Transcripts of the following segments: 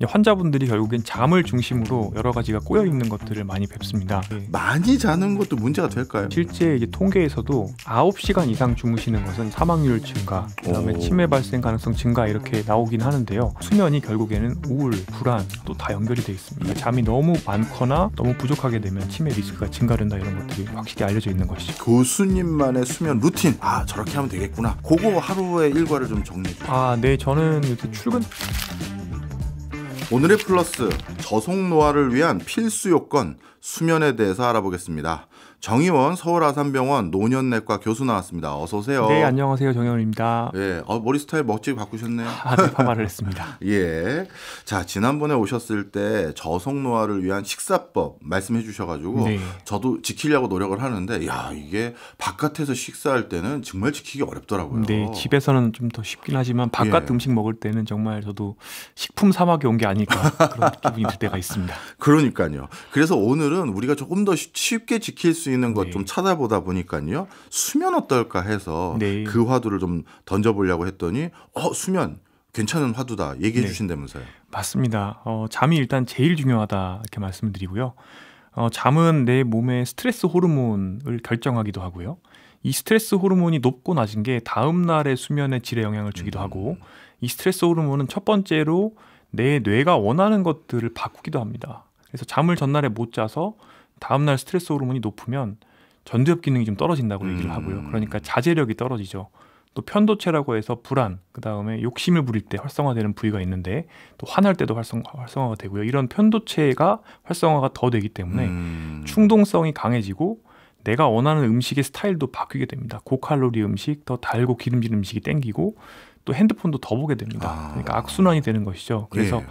환자분들이 결국엔 잠을 중심으로 여러 가지가 꼬여 있는 것들을 많이 뵙습니다. 많이 자는 것도 문제가 될까요? 실제 이제 통계에서도 9시간 이상 주무시는 것은 사망률 증가, 그다음에 치매 발생 가능성 증가 이렇게 나오긴 하는데요. 수면이 결국에는 우울, 불안 또 다 연결이 돼 있습니다. 잠이 너무 많거나 너무 부족하게 되면 치매 리스크가 증가된다, 이런 것들이 확실히 알려져 있는 것이죠. 교수님만의 수면 루틴, 저렇게 하면 되겠구나. 그거 하루의 일과를 좀 정리해 주세요. 네, 저는 이렇게 출근. 오늘의 플러스, 저속노화를 위한 필수 요건, 수면에 대해서 알아보겠습니다. 정의원 서울아산병원 노년내과 교수 나왔습니다. 어서 오세요. 네, 안녕하세요. 정의원입니다. 예, 머리 스타일 멋지게 바꾸셨네요. 네, 파마를 했습니다. 예, 자, 지난번에 오셨을 때 저속노화를 위한 식사법 말씀해 주셔가지고 네. 저도 지키려고 노력을 하는데, 이게 바깥에서 식사할 때는 정말 지키기 어렵더라고요. 네, 집에서는 좀 더 쉽긴 하지만 바깥 음식 먹을 때는 정말 저도 식품 사막에 온 게 아닐까 그런 기분이 들 때가 있습니다. 그러니까요. 그래서 오늘은 우리가 조금 더 쉽게 지킬 수 있는 것 좀 찾아보다 보니까요, 수면 어떨까 해서 그 화두를 좀 던져보려고 했더니 수면 괜찮은 화두다 얘기해 주신다면서요. 맞습니다. 잠이 일단 제일 중요하다 이렇게 말씀을 드리고요. 잠은 내 몸의 스트레스 호르몬을 결정하기도 하고요. 이 스트레스 호르몬이 높고 낮은 게 다음 날의 수면의 질에 영향을 주기도 하고, 이 스트레스 호르몬은 첫 번째로 내 뇌가 원하는 것들을 바꾸기도 합니다. 그래서 잠을 전날에 못 자서 다음날 스트레스 호르몬이 높으면 전두엽 기능이 좀 떨어진다고 얘기를 하고요. 그러니까 자제력이 떨어지죠. 또 편도체라고 해서 불안, 그 다음에 욕심을 부릴 때 활성화되는 부위가 있는데 또 화날 때도 활성화가 되고요. 이런 편도체가 활성화가 더 되기 때문에 충동성이 강해지고 내가 원하는 음식의 스타일도 바뀌게 됩니다. 고칼로리 음식, 더 달고 기름진 음식이 땡기고 또 핸드폰도 더 보게 됩니다. 그러니까 악순환이 되는 것이죠. 그래서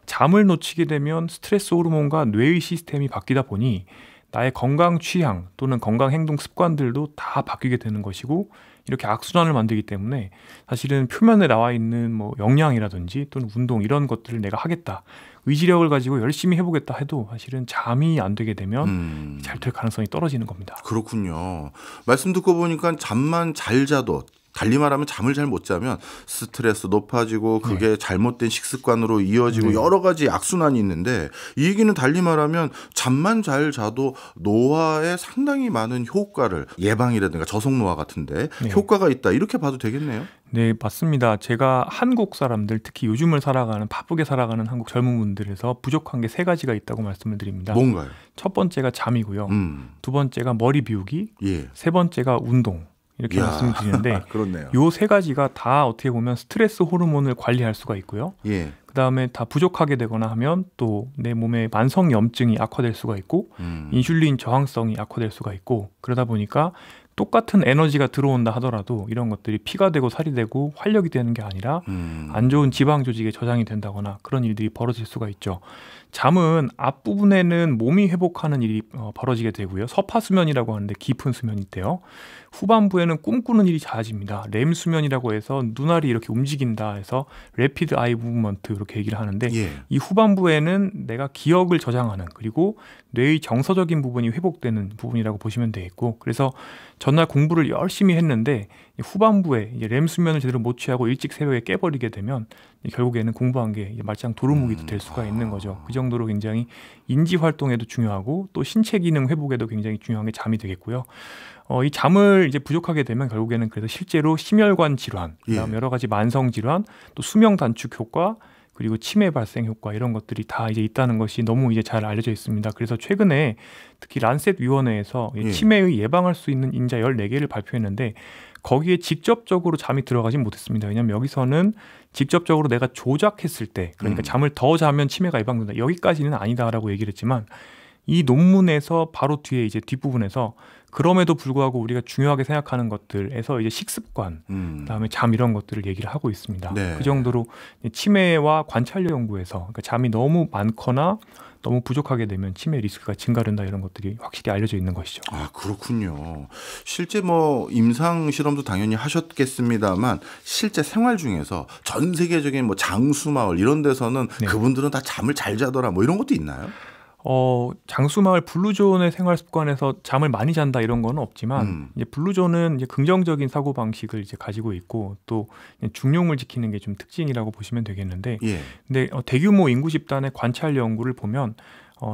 잠을 놓치게 되면 스트레스 호르몬과 뇌의 시스템이 바뀌다 보니 나의 건강 취향 또는 건강 행동 습관들도 다 바뀌게 되는 것이고, 이렇게 악순환을 만들기 때문에 사실은 표면에 나와 있는 뭐 영양이라든지 또는 운동 이런 것들을 내가 하겠다, 의지력을 가지고 열심히 해보겠다 해도 사실은 잠이 안 되게 되면 잘 될 가능성이 떨어지는 겁니다. 그렇군요. 말씀 듣고 보니까 잠만 잘 자도, 달리 말하면 잠을 잘 못 자면 스트레스 높아지고 그게 잘못된 식습관으로 이어지고 여러 가지 악순환이 있는데, 이 얘기는 달리 말하면 잠만 잘 자도 노화에 상당히 많은 효과를, 예방이라든가 저속노화 같은데 효과가 있다, 이렇게 봐도 되겠네요. 네, 맞습니다. 제가 한국 사람들, 특히 요즘을 살아가는, 바쁘게 살아가는 한국 젊은 분들에서 부족한 게 3가지가 있다고 말씀을 드립니다. 뭔가요? 첫 번째가 잠이고요. 두 번째가 머리 비우기, 세 번째가 운동. 이렇게 말씀을 드리는데 요 3가지가 다 어떻게 보면 스트레스 호르몬을 관리할 수가 있고요. 그 다음에 다 부족하게 되거나 하면 또 내 몸에 만성 염증이 악화될 수가 있고 인슐린 저항성이 악화될 수가 있고, 그러다 보니까 똑같은 에너지가 들어온다 하더라도 이런 것들이 피가 되고 살이 되고 활력이 되는 게 아니라 안 좋은 지방 조직에 저장이 된다거나 그런 일들이 벌어질 수가 있죠. 잠은 앞부분에는 몸이 회복하는 일이 벌어지게 되고요. 서파수면이라고 하는데 깊은 수면이 있대요. 후반부에는 꿈꾸는 일이 잦아집니다. 렘 수면이라고 해서 눈알이 이렇게 움직인다 해서 래피드 아이 무브먼트 이렇게 얘기를 하는데, 이 후반부에는 내가 기억을 저장하는, 그리고 뇌의 정서적인 부분이 회복되는 부분이라고 보시면 되겠고, 그래서 전날 공부를 열심히 했는데 후반부에 이제 렘 수면을 제대로 못 취하고 일찍 새벽에 깨버리게 되면 결국에는 공부한 게 말짱 도루묵이 될 수가 있는 거죠. 그 정도로 굉장히 인지 활동에도 중요하고 또 신체 기능 회복에도 굉장히 중요한 게 잠이 되겠고요. 이 잠을 이제 부족하게 되면 결국에는 그래서 실제로 심혈관 질환, 그다음 여러 가지 만성 질환, 또 수명 단축 효과, 그리고 치매 발생 효과, 이런 것들이 다 이제 있다는 것이 너무 이제 잘 알려져 있습니다. 그래서 최근에 특히 란셋 위원회에서 치매의 예방할 수 있는 인자 14개를 발표했는데 거기에 직접적으로 잠이 들어가진 못했습니다. 왜냐하면 여기서는 직접적으로 내가 조작했을 때, 그러니까 잠을 더 자면 치매가 예방된다, 여기까지는 아니다라고 얘기를 했지만, 이 논문에서 바로 뒤에 이제 뒷부분에서 그럼에도 불구하고 우리가 중요하게 생각하는 것들에서 이제 식습관, 그다음에 잠 이런 것들을 얘기를 하고 있습니다. 그 정도로 치매와 관찰력 연구에서, 그러니까 잠이 너무 많거나 너무 부족하게 되면 치매 리스크가 증가된다, 이런 것들이 확실히 알려져 있는 것이죠. 그렇군요. 실제 뭐 임상 실험도 당연히 하셨겠습니다만 실제 생활 중에서 전 세계적인 뭐 장수 마을 이런 데서는 그분들은 다 잠을 잘 자더라, 뭐 이런 것도 있나요? 장수마을 블루존의 생활 습관에서 잠을 많이 잔다 이런 건 없지만 이제 블루존은 이제 긍정적인 사고 방식을 이제 가지고 있고 또 중용을 지키는 게 좀 특징이라고 보시면 되겠는데, 예. 근데 대규모 인구 집단의 관찰 연구를 보면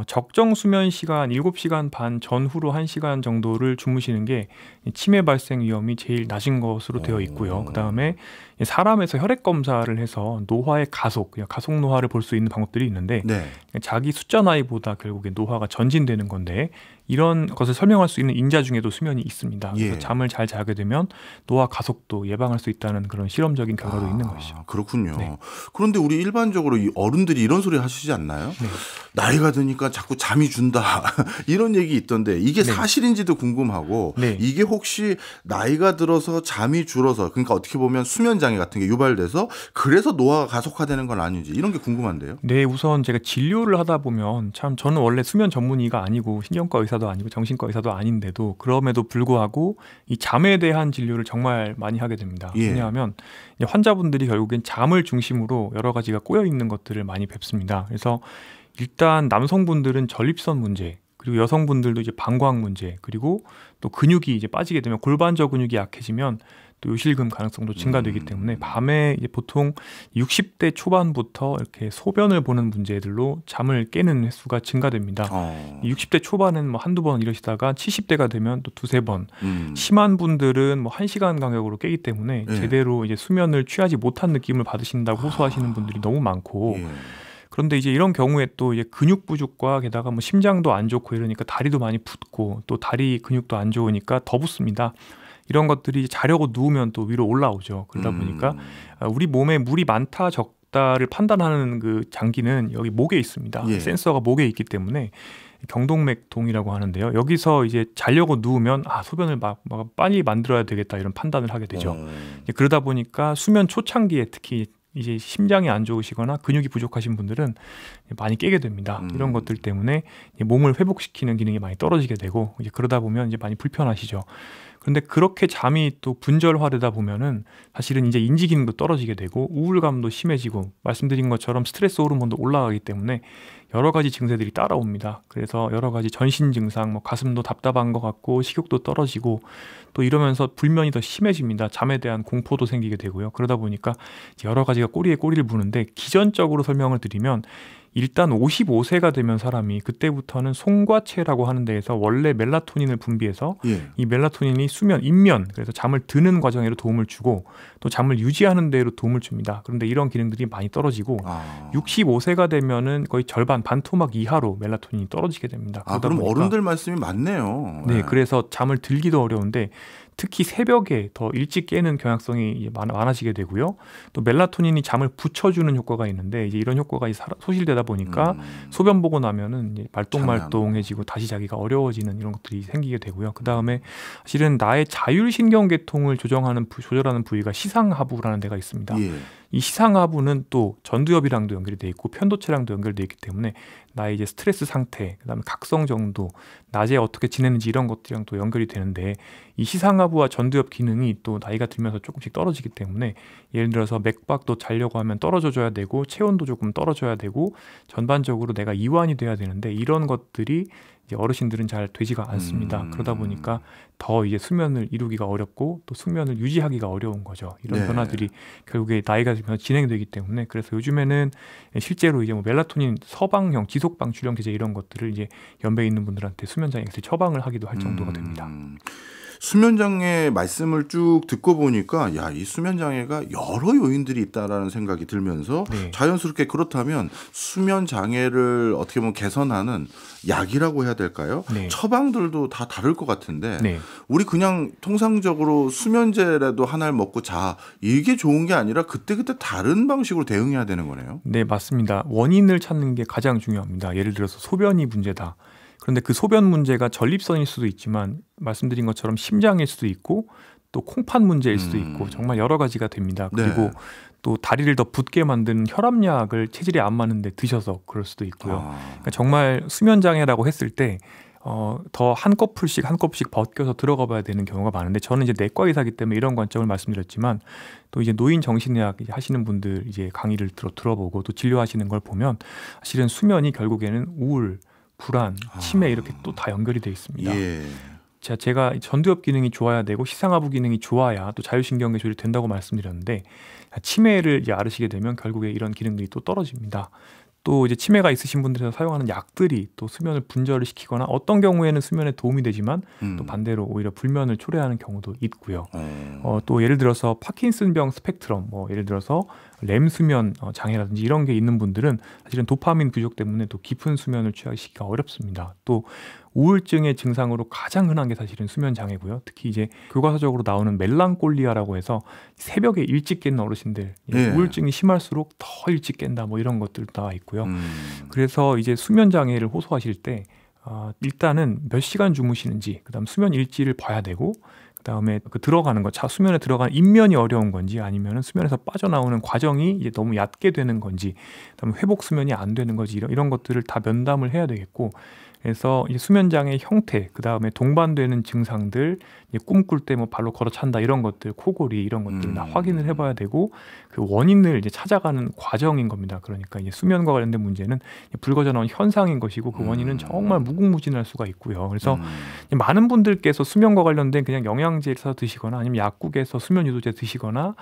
적정 수면 시간 7시간 반 전후로 1시간 정도를 주무시는 게 치매 발생 위험이 제일 낮은 것으로 되어 있고요. 그다음에 사람에서 혈액 검사를 해서 노화의 가속 노화를 볼 수 있는 방법들이 있는데, 네. 자기 숫자 나이보다 결국에 노화가 전진되는 건데, 이런 것을 설명할 수 있는 인자 중에도 수면이 있습니다. 그래서 잠을 잘 자게 되면 노화 가속도 예방할 수 있다는 그런 실험적인 결과도 있는 것이죠. 그렇군요. 네. 그런데 우리 일반적으로 이 어른들이 이런 소리 하시지 않나요? 네. 나이가 드니까 자꾸 잠이 준다 이런 얘기 있던데 이게 사실인지도 궁금하고, 이게 혹시 나이가 들어서 잠이 줄어서, 그러니까 어떻게 보면 수면 장애 같은 게 유발돼서 그래서 노화가 가속화되는 건 아닌지 이런 게 궁금한데요. 네, 우선 제가 진료를 하다 보면 참 저는 원래 수면 전문의가 아니고 신경과 의사도 아니고 정신과 의사도 아닌데도 그럼에도 불구하고 이 잠에 대한 진료를 정말 많이 하게 됩니다. 왜냐하면 환자분들이 결국엔 잠을 중심으로 여러 가지가 꼬여 있는 것들을 많이 뵙습니다. 그래서 일단 남성분들은 전립선 문제, 그리고 여성분들도 이제 방광 문제, 그리고 또 근육이 이제 빠지게 되면 골반저 근육이 약해지면 또 요실금 가능성도 증가되기 때문에 밤에 이제 보통 60대 초반부터 이렇게 소변을 보는 문제들로 잠을 깨는 횟수가 증가됩니다. 60대 초반은 뭐 한두 번 이러시다가 70대가 되면 또 두세 번, 심한 분들은 뭐 1시간 간격으로 깨기 때문에 제대로 이제 수면을 취하지 못한 느낌을 받으신다고 호소하시는 분들이 너무 많고, 그런데 이제 이런 경우에 또 이제 근육 부족과 게다가 뭐 심장도 안 좋고 이러니까 다리도 많이 붓고 또 다리 근육도 안 좋으니까 더 붓습니다. 이런 것들이 자려고 누우면 또 위로 올라오죠. 그러다 보니까 우리 몸에 물이 많다 적다를 판단하는 그 장기는 여기 목에 있습니다. 센서가 목에 있기 때문에 경동맥동이라고 하는데요. 여기서 이제 자려고 누우면 소변을 빨리 만들어야 되겠다 이런 판단을 하게 되죠. 그러다 보니까 수면 초창기에 특히 이제 심장이 안 좋으시거나 근육이 부족하신 분들은 많이 깨게 됩니다. 이런 것들 때문에 몸을 회복시키는 기능이 많이 떨어지게 되고, 이제 그러다 보면 이제 많이 불편하시죠. 그런데 그렇게 잠이 또 분절화되다 보면은 사실은 이제 인지 기능도 떨어지게 되고 우울감도 심해지고 말씀드린 것처럼 스트레스 호르몬도 올라가기 때문에 여러 가지 증세들이 따라옵니다. 그래서 여러 가지 전신 증상, 뭐 가슴도 답답한 것 같고 식욕도 떨어지고 또 이러면서 불면이 더 심해집니다. 잠에 대한 공포도 생기게 되고요. 그러다 보니까 여러 가지가 꼬리에 꼬리를 무는데, 기전적으로 설명을 드리면 일단 55세가 되면 사람이 그때부터는 송과체라고 하는 데에서 원래 멜라토닌을 분비해서 이 멜라토닌이 수면, 인면, 그래서 잠을 드는 과정에도 도움을 주고 또 잠을 유지하는 데로 도움을 줍니다. 그런데 이런 기능들이 많이 떨어지고 65세가 되면은 거의 절반, 반토막 이하로 멜라토닌이 떨어지게 됩니다. 그럼 어른들 말씀이 맞네요. 네, 그래서 잠을 들기도 어려운데 특히 새벽에 더 일찍 깨는 경향성이 많아지게 되고요. 또 멜라토닌이 잠을 붙여주는 효과가 있는데 이제 이런 효과가 소실되다 보니까 소변 보고 나면은 이제 말똥말똥해지고 다시 자기가 어려워지는 이런 것들이 생기게 되고요. 그 다음에 사실은 나의 자율신경계통을 조절하는 부위가 시상하부라는 데가 있습니다. 이 시상하부는 또 전두엽이랑도 연결이 돼 있고 편도체랑도 연결돼 있기 때문에 나의 이제 스트레스 상태, 그다음에 각성 정도, 낮에 어떻게 지내는지 이런 것들이랑 또 연결이 되는데, 이 시상하부와 전두엽 기능이 또 나이가 들면서 조금씩 떨어지기 때문에 예를 들어서 맥박도 자려고 하면 떨어져줘야 되고 체온도 조금 떨어져야 되고 전반적으로 내가 이완이 돼야 되는데 이런 것들이 이제 어르신들은 잘 되지가 않습니다. 그러다 보니까 더 이제 수면을 이루기가 어렵고 또 수면을 유지하기가 어려운 거죠. 이런 변화들이 결국에 나이가 들면서 진행되기 때문에, 그래서 요즘에는 실제로 이제 뭐 멜라토닌 서방형 지속방 출렁제제 이런 것들을 이제 연배에 있는 분들한테 수면 장애를 처방을 하기도 할 정도가 됩니다. 수면 장애 말씀을 쭉 듣고 보니까 이 수면 장애가 여러 요인들이 있다라는 생각이 들면서 자연스럽게 그렇다면 수면 장애를 어떻게 보면 개선하는 약이라고 해야 될까요? 처방들도 다 다를 것 같은데 우리 그냥 통상적으로 수면제라도 하나를 먹고 자, 이게 좋은 게 아니라 그때그때 다른 방식으로 대응해야 되는 거네요. 네, 맞습니다. 원인을 찾는 게 가장 중요합니다. 예를 들어서 소변이 문제다. 그런데 그 소변 문제가 전립선일 수도 있지만 말씀드린 것처럼 심장일 수도 있고 또 콩팥 문제일 수도 있고 정말 여러 가지가 됩니다. 그리고 또 다리를 더 붓게 만드는 혈압약을 체질에 안 맞는데 드셔서 그럴 수도 있고요. 그러니까 정말 수면 장애라고 했을 때 더 한 커플씩 벗겨서 들어가 봐야 되는 경우가 많은데, 저는 이제 내과 의사이기 때문에 이런 관점을 말씀드렸지만 또 이제 노인 정신의학 하시는 분들 이제 강의를 들어보고 또 진료하시는 걸 보면 사실은 수면이 결국에는 우울, 불안, 치매 이렇게 또 다 연결이 돼 있습니다. 제가 전두엽 기능이 좋아야 되고 시상하부 기능이 좋아야 또 자율신경계 조절이 된다고 말씀드렸는데 치매를 이제 앓으시게 되면 결국에 이런 기능들이 또 떨어집니다. 또 이제 치매가 있으신 분들에서 사용하는 약들이 또 수면을 분절을 시키거나 어떤 경우에는 수면에 도움이 되지만 또 반대로 오히려 불면을 초래하는 경우도 있고요. 또 예를 들어서 파킨슨병 스펙트럼, 예를 들어서 렘 수면 장애라든지 이런 게 있는 분들은 사실은 도파민 부족 때문에 또 깊은 수면을 취하시기가 어렵습니다. 또 우울증의 증상으로 가장 흔한 게 사실은 수면 장애고요. 특히 이제 교과서적으로 나오는 멜랑콜리아라고 해서 새벽에 일찍 깨는 어르신들, 우울증이 심할수록 더 일찍 깬다 이런 것들 나와 있고요. 그래서 이제 수면 장애를 호소하실 때 일단은 몇 시간 주무시는지, 그다음 수면 일지를 봐야 되고, 그다음에 들어가는 것, 수면에 들어가는 입면이 어려운 건지 아니면 수면에서 빠져나오는 과정이 이제 너무 얕게 되는 건지, 그다음에 회복 수면이 안 되는 건지 이런 것들을 다 면담을 해야 되겠고, 그래서 이제 수면 장애 형태, 그다음에 동반되는 증상들, 꿈꿀 때 발로 걸어 찬다 이런 것들, 코골이 이런 것들 다 확인을 해봐야 되고, 그 원인을 이제 찾아가는 과정인 겁니다. 그러니까 이제 수면과 관련된 문제는 불거져 나온 현상인 것이고 그 원인은 정말 무궁무진할 수가 있고요. 그래서 많은 분들께서 수면과 관련된 그냥 영양제를 사서 드시거나 아니면 약국에서 수면 유도제 드시거나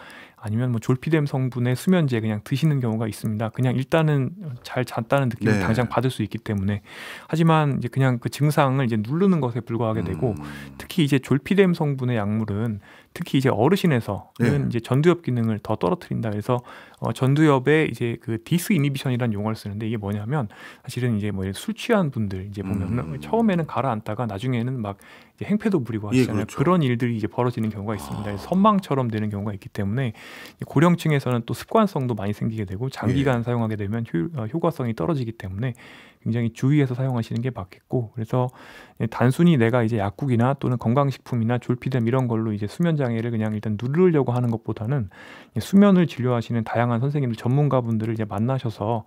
아니면 졸피뎀 성분의 수면제 그냥 드시는 경우가 있습니다. 그냥 일단은 잘 잤다는 느낌을 당장 받을 수 있기 때문에. 하지만 이제 그냥 그 증상을 이제 누르는 것에 불과하게 되고, 특히 이제 졸피뎀 성분의 약물은 특히 이제 어르신에서는 이제 전두엽 기능을 더 떨어뜨린다. 그래서 전두엽에 이제 그 디스 이니비션이라는 용어를 쓰는데, 이게 뭐냐면 사실은 이제 술 취한 분들 이제 보면 처음에는 가라앉다가 나중에는 막 이제 행패도 부리고 하시잖아요. 그렇죠. 그런 일들이 이제 벌어지는 경우가 있습니다. 선망처럼 되는 경우가 있기 때문에 고령층에서는 또 습관성도 많이 생기게 되고 장기간 사용하게 되면 효과성이 떨어지기 때문에 굉장히 주의해서 사용하시는 게 맞겠고, 그래서 단순히 내가 이제 약국이나 또는 건강식품이나 졸피뎀 이런 걸로 이제 수면 장애를 그냥 일단 누르려고 하는 것보다는 수면을 진료하시는 다양한 선생님들, 전문가분들을 이제 만나셔서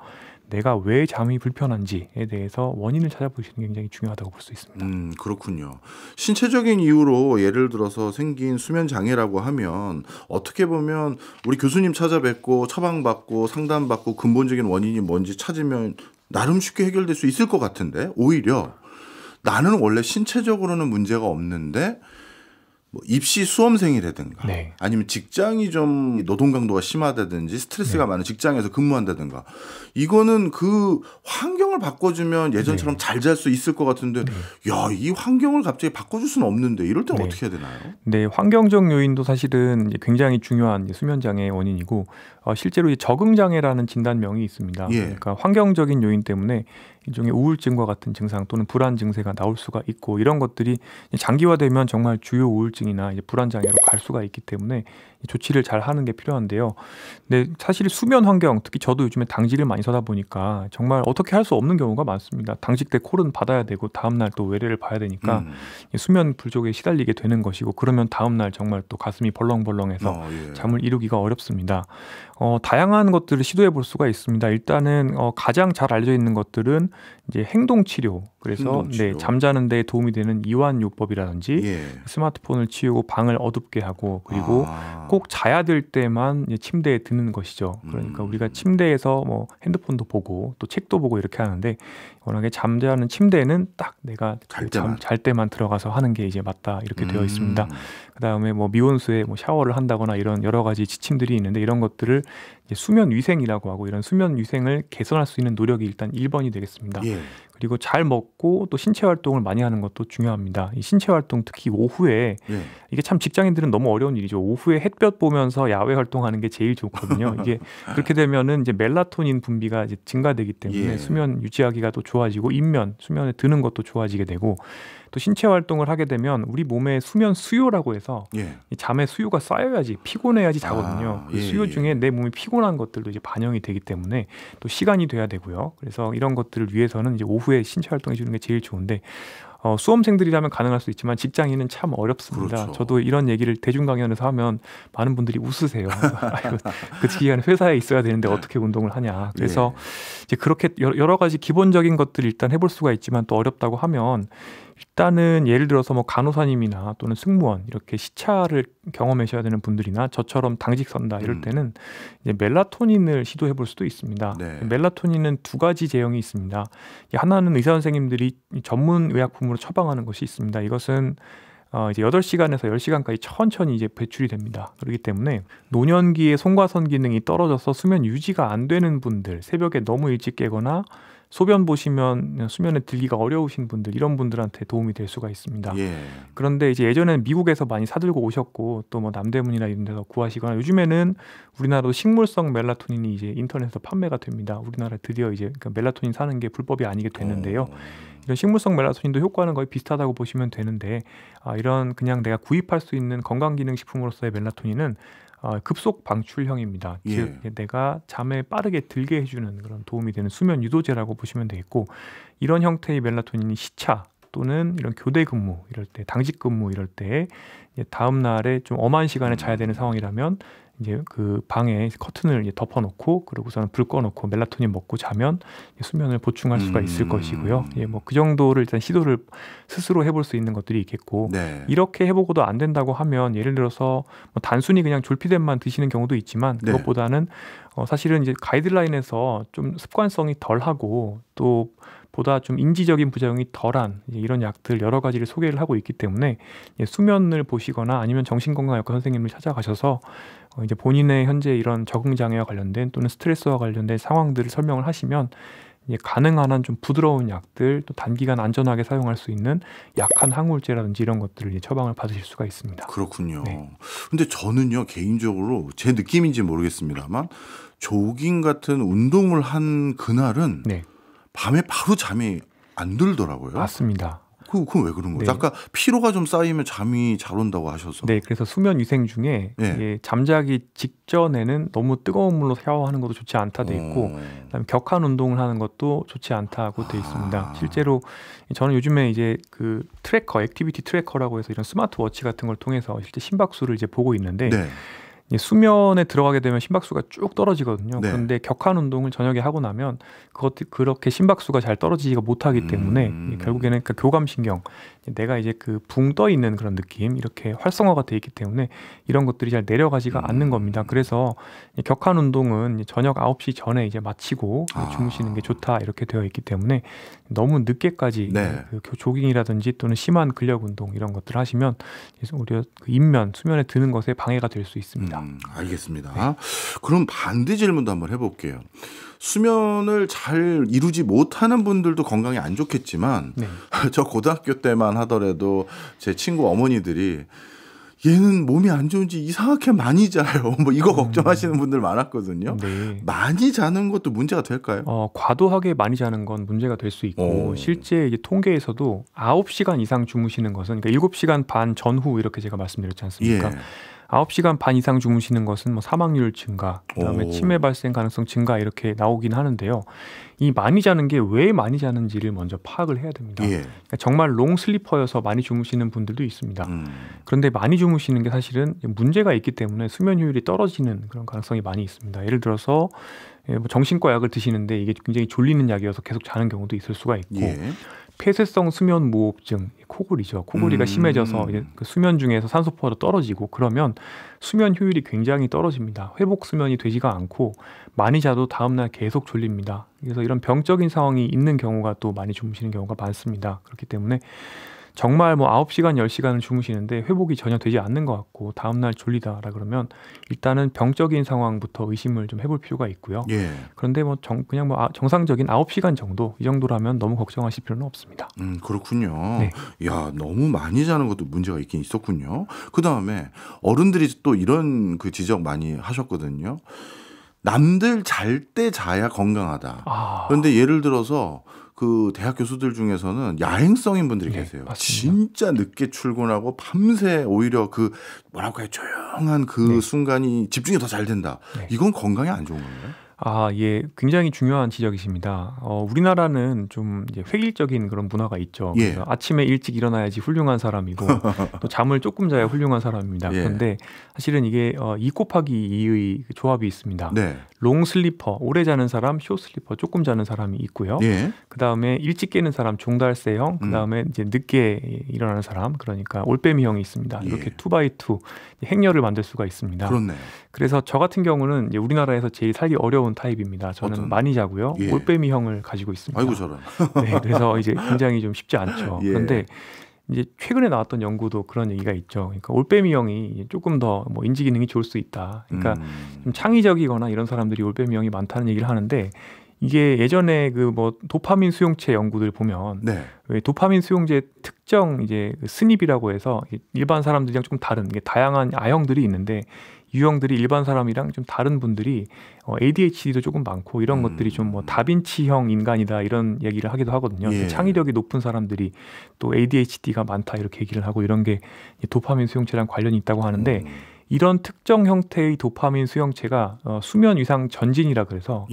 내가 왜 잠이 불편한지에 대해서 원인을 찾아보시는 게 굉장히 중요하다고 볼 수 있습니다. 그렇군요. 신체적인 이유로 예를 들어서 생긴 수면 장애라고 하면 어떻게 보면 우리 교수님 찾아뵙고 처방받고 상담받고 근본적인 원인이 뭔지 찾으면 나름 쉽게 해결될 수 있을 것 같은데, 오히려 나는 원래 신체적으로는 문제가 없는데 입시 수험생이라든가 아니면 직장이 좀 노동 강도가 심하다든지 스트레스가 많은 직장에서 근무한다든가, 이거는 그 환경을 바꿔주면 예전처럼 잘 잘 수 있을 것 같은데 야, 이 환경을 갑자기 바꿔줄 수는 없는데 이럴 때는 어떻게 해야 되나요? 네, 환경적 요인도 사실은 굉장히 중요한 수면 장애의 원인이고, 실제로 적응 장애라는 진단명이 있습니다. 그러니까 환경적인 요인 때문에 일종의 우울증과 같은 증상 또는 불안 증세가 나올 수가 있고, 이런 것들이 장기화되면 정말 주요 우울증이나 이제 불안 장애로 갈 수가 있기 때문에 조치를 잘 하는 게 필요한데요. 근데 사실 수면 환경, 특히 저도 요즘에 당직을 많이 서다 보니까 정말 어떻게 할 수 없는 경우가 많습니다. 당직 때 콜은 받아야 되고 다음날 또 외래를 봐야 되니까 수면 불족에 시달리게 되는 것이고, 그러면 다음날 정말 또 가슴이 벌렁벌렁해서 잠을 이루기가 어렵습니다. 다양한 것들을 시도해 볼 수가 있습니다. 일단은 가장 잘 알려져 있는 것들은 이제 행동 치료. 그래서 잠자는 데 도움이 되는 이완요법이라든지 스마트폰을 치우고 방을 어둡게 하고, 그리고 꼭 자야 될 때만 침대에 드는 것이죠. 그러니까 우리가 침대에서 핸드폰도 보고 또 책도 보고 이렇게 하는데, 워낙에 잠자는 침대에는 딱 내가 잘 때만 들어가서 하는 게 이제 맞다 이렇게 되어 있습니다. 그다음에 미온수에 샤워를 한다거나 이런 여러 가지 지침들이 있는데, 이런 것들을 이제 수면 위생이라고 하고, 이런 수면 위생을 개선할 수 있는 노력이 일단 1번이 되겠습니다. 그리고 잘 먹고 또 신체 활동을 많이 하는 것도 중요합니다. 이 신체 활동 특히 오후에 이게 참 직장인들은 너무 어려운 일이죠. 오후에 햇볕 보면서 야외 활동하는 게 제일 좋거든요. 이게 그렇게 되면은 이제 멜라토닌 분비가 이제 증가되기 때문에 수면 유지하기가 또 좋아지고, 입면 수면에 드는 것도 좋아지게 되고, 또 신체 활동을 하게 되면 우리 몸의 수면 수요라고 해서 이 잠의 수요가 쌓여야지, 피곤해야지 자거든요. 그 수요 중에 내 몸이 피곤한 것들도 이제 반영이 되기 때문에 또 시간이 돼야 되고요. 그래서 이런 것들을 위해서는 이제 오후에 신체 활동해 주는 게 제일 좋은데, 수험생들이라면 가능할 수 있지만 직장인은 참 어렵습니다. 그렇죠. 저도 이런 얘기를 대중 강연에서 하면 많은 분들이 웃으세요. 그 기간에 회사에 있어야 되는데 어떻게 운동을 하냐. 그래서 이제 그렇게 여러 가지 기본적인 것들을 일단 해볼 수가 있지만, 또 어렵다고 하면 일단은 예를 들어서 뭐 간호사님이나 또는 승무원 이렇게 시차를 경험하셔야 되는 분들이나 저처럼 당직 선다 이럴 때는 이제 멜라토닌을 시도해 볼 수도 있습니다. 네. 멜라토닌은 두 가지 제형이 있습니다. 하나는 의사 선생님들이 전문 의약품으로 처방하는 것이 있습니다. 이것은 이제 8시간에서 10시간까지 천천히 이제 배출이 됩니다. 그렇기 때문에 노년기에 송과선 기능이 떨어져서 수면 유지가 안 되는 분들, 새벽에 너무 일찍 깨거나 소변 보시면 수면에 들기가 어려우신 분들, 이런 분들한테 도움이 될 수가 있습니다. 예. 그런데 이제 예전에는 미국에서 많이 사들고 오셨고 또 뭐 남대문이나 이런 데서 구하시거나, 요즘에는 우리나라도 식물성 멜라토닌이 이제 인터넷에서 판매가 됩니다. 우리나라에 드디어 이제 멜라토닌 사는 게 불법이 아니게 됐는데요. 이런 식물성 멜라토닌도 효과는 거의 비슷하다고 보시면 되는데, 이런 그냥 내가 구입할 수 있는 건강기능식품으로서의 멜라토닌은 급속 방출형입니다. 예. 즉 내가 잠에 빠르게 들게 해주는 그런 도움이 되는 수면 유도제라고 보시면 되겠고, 이런 형태의 멜라토닌이 시차 또는 이런 교대 근무 이럴 때, 당직 근무 이럴 때 다음 날에 좀 엄한 시간에 자야 되는 상황이라면 이제 그 방에 커튼을 이제 덮어놓고, 그러고서는 불 꺼놓고 멜라토닌 먹고 자면 수면을 보충할 수가 있을 것이고요. 뭐 그 정도를 일단 시도를 스스로 해볼 수 있는 것들이 있겠고, 네. 이렇게 해보고도 안 된다고 하면 예를 들어서 뭐 단순히 그냥 졸피뎀만 드시는 경우도 있지만, 그것보다는 사실은 이제 가이드라인에서 좀 습관성이 덜하고 또 보다 좀 인지적인 부작용이 덜한 이런 약들 여러 가지를 소개를 하고 있기 때문에 수면을 보시거나 아니면 정신건강의학과 선생님을 찾아가셔서 이제 본인의 현재 이런 적응장애와 관련된 또는 스트레스와 관련된 상황들을 설명을 하시면 이제 가능한 한 좀 부드러운 약들, 또 단기간 안전하게 사용할 수 있는 약한 항우울제라든지 이런 것들을 이제 처방을 받으실 수가 있습니다. 그렇군요. 네. 근데 저는요, 개인적으로 제 느낌인지 모르겠습니다만 조깅 같은 운동을 한 그날은 밤에 바로 잠이 안 들더라고요. 맞습니다. 그건 왜 그런 거예요? 아까 피로가 좀 쌓이면 잠이 잘 온다고 하셔서. 네, 그래서 수면 위생 중에 이게 잠자기 직전에는 너무 뜨거운 물로 샤워하는 것도 좋지 않다 돼 있고, 그다음에 격한 운동을 하는 것도 좋지 않다고 돼 있습니다. 실제로 저는 요즘에 이제 그 트래커, 액티비티 트래커라고 해서 이런 스마트워치 같은 걸 통해서 실제 심박수를 이제 보고 있는데, 수면에 들어가게 되면 심박수가 쭉 떨어지거든요. 그런데 격한 운동을 저녁에 하고 나면 그렇게 심박수가 잘 떨어지지가 못하기 때문에 결국에는 그러니까 교감신경, 내가 이제 그 붕 떠 있는 그런 느낌, 이렇게 활성화가 돼 있기 때문에 이런 것들이 잘 내려가지가 않는 겁니다. 그래서 격한 운동은 저녁 9시 전에 이제 마치고 주무시는 게 좋다, 이렇게 되어 있기 때문에 너무 늦게까지 그 조깅이라든지 또는 심한 근력 운동 이런 것들을 하시면 오히려 그 인면, 수면에 드는 것에 방해가 될 수 있습니다. 알겠습니다. 그럼 반대 질문도 한번 해볼게요. 수면을 잘 이루지 못하는 분들도 건강에 안 좋겠지만 저 고등학교 때만 하더라도 제 친구 어머니들이 얘는 몸이 안 좋은지 이상하게 많이 자요. 뭐 이거 걱정하시는 분들 많았거든요. 많이 자는 것도 문제가 될까요? 과도하게 많이 자는 건 문제가 될 수 있고, 실제 이제 통계에서도 9시간 이상 주무시는 것은, 그러니까 7시간 반 전후 이렇게 제가 말씀드렸지 않습니까? 9시간 반 이상 주무시는 것은 뭐 사망률 증가, 그다음에 치매 발생 가능성 증가, 이렇게 나오긴 하는데요. 이 많이 자는 게 왜 많이 자는지를 먼저 파악을 해야 됩니다. 그러니까 정말 롱 슬리퍼여서 많이 주무시는 분들도 있습니다. 그런데 많이 주무시는 게 사실은 문제가 있기 때문에 수면 효율이 떨어지는 그런 가능성이 많이 있습니다. 예를 들어서 뭐 정신과 약을 드시는데 이게 굉장히 졸리는 약이어서 계속 자는 경우도 있을 수가 있고, 폐쇄성 수면 무호흡증, 코골이죠. 코골이가 심해져서 이제 그 수면 중에서 산소포화도 떨어지고, 그러면 수면 효율이 굉장히 떨어집니다. 회복 수면이 되지가 않고 많이 자도 다음날 계속 졸립니다. 그래서 이런 병적인 상황이 있는 경우가 또 많이 주무시는 경우가 많습니다. 그렇기 때문에 정말 뭐 9시간, 10시간을 주무시는데 회복이 전혀 되지 않는 것 같고 다음날 졸리다라 그러면 일단은 병적인 상황부터 의심을 좀 해볼 필요가 있고요. 그런데 뭐 그냥 뭐 정상적인 9시간 정도, 이 정도라면 너무 걱정하실 필요는 없습니다. 그렇군요. 야, 너무 많이 자는 것도 문제가 있긴 있었군요. 그다음에 어른들이 또 이런 그 지적 많이 하셨거든요. 남들 잘 때 자야 건강하다. 그런데 예를 들어서 그 대학 교수들 중에서는 야행성인 분들이 계세요. 맞습니다. 진짜 늦게 출근하고 밤새 오히려 그 뭐라고 해요, 조용한 그 순간이 집중이 더 잘 된다. 이건 건강에 안 좋은 건가요? 굉장히 중요한 지적이십니다. 우리나라는 좀 이제 획일적인 그런 문화가 있죠. 그래서 아침에 일찍 일어나야지 훌륭한 사람이고 또 잠을 조금 자야 훌륭한 사람입니다. 그런데 사실은 이게 2 곱하기 2의 조합이 있습니다. 롱 슬리퍼, 오래 자는 사람, 숏 슬리퍼, 조금 자는 사람이 있고요. 예. 그다음에 일찍 깨는 사람, 종달새형, 그다음에 이제 늦게 일어나는 사람, 그러니까 올빼미형이 있습니다. 이렇게 2x2 행렬을 만들 수가 있습니다. 그렇네요. 그래서 저 같은 경우는 이제 우리나라에서 제일 살기 어려운 타입입니다. 저는 많이 자고요. 예. 올빼미형을 가지고 있습니다. 아이고 저런. 네, 그래서 이제 굉장히 좀 쉽지 않죠. 예. 그런데 이제 최근에 나왔던 연구도 그런 얘기가 있죠. 그러니까 올빼미형이 조금 더 뭐 인지 기능이 좋을 수 있다. 그러니까 좀 창의적이거나 이런 사람들이 올빼미형이 많다는 얘기를 하는데, 이게 예전에 그 뭐 도파민 수용체 연구들 보면 왜 도파민 수용제 특정 이제 그 스닙이라고 해서 일반 사람들이랑 조금 다른 다양한 아형들이 있는데, 유형들이 일반 사람이랑 좀 다른 분들이 ADHD도 조금 많고 이런 것들이 좀 뭐 다빈치형 인간이다 이런 얘기를 하기도 하거든요. 예. 창의력이 높은 사람들이 또 ADHD가 많다 이렇게 얘기를 하고, 이런 게 도파민 수용체랑 관련이 있다고 하는데 이런 특정 형태의 도파민 수용체가 수면 위상 전진이라 그래서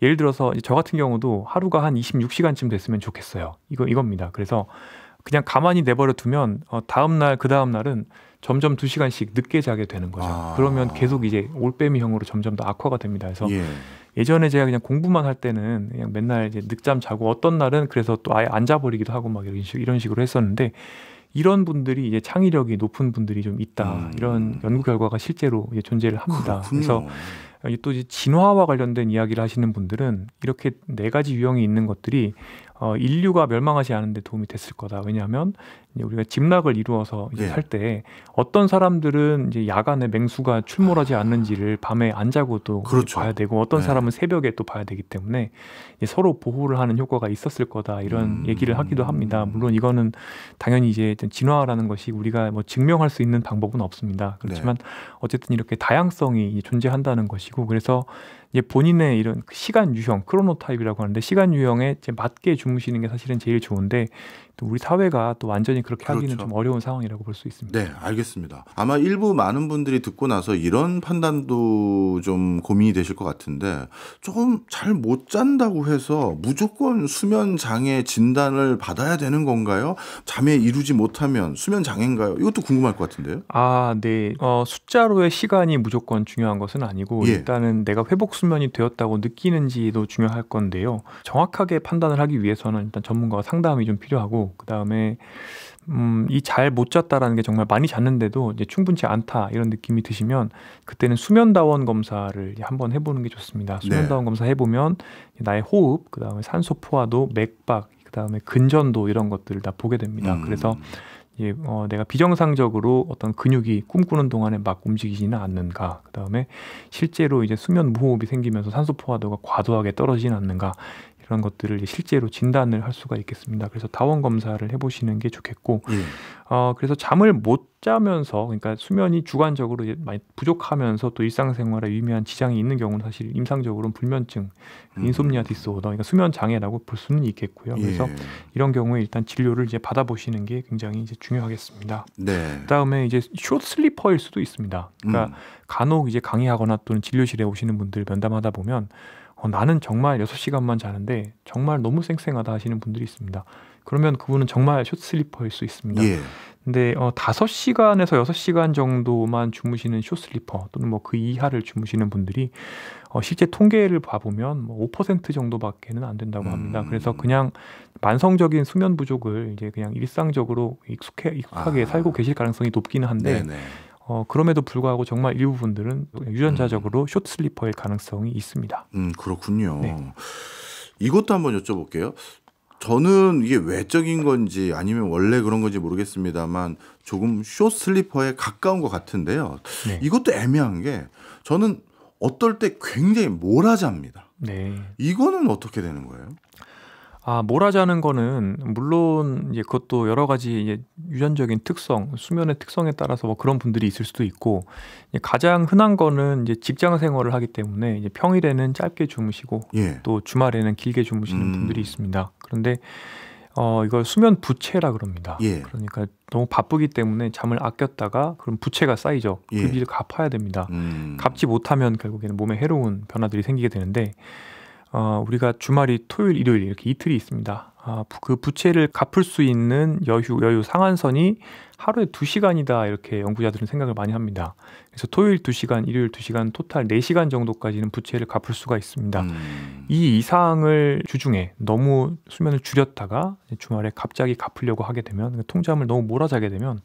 예를 들어서 저 같은 경우도 하루가 한 26시간쯤 됐으면 좋겠어요. 이겁니다. 그래서 그냥 가만히 내버려 두면 다음 날 그 다음 날은 점점 2시간씩 늦게 자게 되는 거죠. 그러면 계속 이제 올빼미형으로 점점 더 악화가 됩니다. 그래서 예전에 제가 그냥 공부만 할 때는 그냥 맨날 이제 늦잠 자고, 어떤 날은 그래서 또 아예 안 자버리기도 하고 막 이런 식으로 했었는데, 이런 분들이 이제 창의력이 높은 분들이 좀 있다. 이런 연구 결과가 실제로 이제 존재를 합니다. 그렇군요. 그래서 또 이제 진화와 관련된 이야기를 하시는 분들은 이렇게 4가지 유형이 있는 것들이 인류가 멸망하지 않은 데 도움이 됐을 거다. 왜냐하면 이제 우리가 집락을 이루어서 이제 살 때 어떤 사람들은 이제 야간에 맹수가 출몰하지 않는지를 밤에 안 자고 또 봐야 되고, 어떤 사람은 새벽에 또 봐야 되기 때문에 이제 서로 보호를 하는 효과가 있었을 거다. 이런 얘기를 하기도 합니다. 물론 이거는 당연히 이제 진화라는 것이 우리가 뭐 증명할 수 있는 방법은 없습니다. 그렇지만 어쨌든 이렇게 다양성이 존재한다는 것이고, 그래서 이제 본인의 이런 시간 유형, 크로노타입이라고 하는데, 시간 유형에 이제 맞게 주무시는 게 사실은 제일 좋은데, 또 우리 사회가 또 완전히 그렇게 하기는 좀 어려운 상황이라고 볼 수 있습니다. 네, 알겠습니다. 아마 일부 많은 분들이 듣고 나서 이런 판단도 좀 고민이 되실 것 같은데, 조금 잘 못 잔다고 해서 무조건 수면 장애 진단을 받아야 되는 건가요? 잠에 이루지 못하면 수면 장애인가요? 이것도 궁금할 것 같은데요. 네. 숫자로의 시간이 무조건 중요한 것은 아니고, 일단은 내가 회복 수면이 되었다고 느끼는지도 중요할 건데요. 정확하게 판단을 하기 위해서는 일단 전문가와 상담이 좀 필요하고, 그다음에 이 잘 못 잤다라는 게 정말 많이 잤는데도 이제 충분치 않다 이런 느낌이 드시면, 그때는 수면다원 검사를 한번 해보는 게 좋습니다. 수면다원 검사 해보면 나의 호흡, 그다음에 산소 포화도, 맥박, 그다음에 근전도 이런 것들을 다 보게 됩니다. 그래서 내가 비정상적으로 어떤 근육이 꿈꾸는 동안에 막 움직이지는 않는가, 그다음에 실제로 이제 수면 무호흡이 생기면서 산소 포화도가 과도하게 떨어지진 않는가, 이런 것들을 실제로 진단을 할 수가 있겠습니다. 그래서 다원 검사를 해보시는 게 좋겠고, 그래서 잠을 못 자면서, 그러니까 수면이 주관적으로 많이 부족하면서 또 일상생활에 유의미한 지장이 있는 경우는 사실 임상적으로는 불면증, 인솜니아 디스오더, 그러니까 수면 장애라고 볼 수는 있겠고요. 그래서 이런 경우에 일단 진료를 이제 받아보시는 게 굉장히 이제 중요하겠습니다. 그다음에 이제 숏 슬리퍼일 수도 있습니다. 그러니까 간혹 이제 강의하거나 또는 진료실에 오시는 분들 면담하다 보면 나는 정말 6시간만 자는데 정말 너무 쌩쌩하다 하시는 분들이 있습니다. 그러면 그분은 정말 숏 슬리퍼일 수 있습니다. 근데 5시간에서 6시간 정도만 주무시는 숏 슬리퍼 또는 뭐 그 이하를 주무시는 분들이 실제 통계를 봐보면 뭐 5% 정도밖에는 안 된다고 합니다. 그래서 그냥 만성적인 수면 부족을 이제 그냥 일상적으로 익숙하게 살고 계실 가능성이 높기는 한데, 그럼에도 불구하고 정말 일부 분들은 유전자적으로 숏 슬리퍼일 가능성이 있습니다. 그렇군요. 이것도 한번 여쭤볼게요. 저는 이게 외적인 건지 아니면 원래 그런 건지 모르겠습니다만 조금 숏 슬리퍼에 가까운 것 같은데요. 이것도 애매한 게, 저는 어떨 때 굉장히 몰아잡니다. 이거는 어떻게 되는 거예요? 몰아자는 거는 물론 이제 그것도 여러 가지 이제 유전적인 특성, 수면의 특성에 따라서 뭐 그런 분들이 있을 수도 있고, 가장 흔한 거는 이제 직장 생활을 하기 때문에 이제 평일에는 짧게 주무시고 또 주말에는 길게 주무시는 분들이 있습니다. 그런데 이걸 수면 부채라 그럽니다. 그러니까 너무 바쁘기 때문에 잠을 아꼈다가 그럼 부채가 쌓이죠. 그 빚을 갚아야 됩니다. 갚지 못하면 결국에는 몸에 해로운 변화들이 생기게 되는데, 우리가 주말이 토요일, 일요일 이렇게 이틀이 있습니다. 그 부채를 갚을 수 있는 여유 상한선이 하루에 2시간이다 이렇게 연구자들은 생각을 많이 합니다. 그래서 토요일 2시간, 일요일 2시간, 토탈 4시간 정도까지는 부채를 갚을 수가 있습니다. 이 이상을 주중에 너무 수면을 줄였다가 주말에 갑자기 갚으려고 하게 되면, 통잠을 너무 몰아자게 되면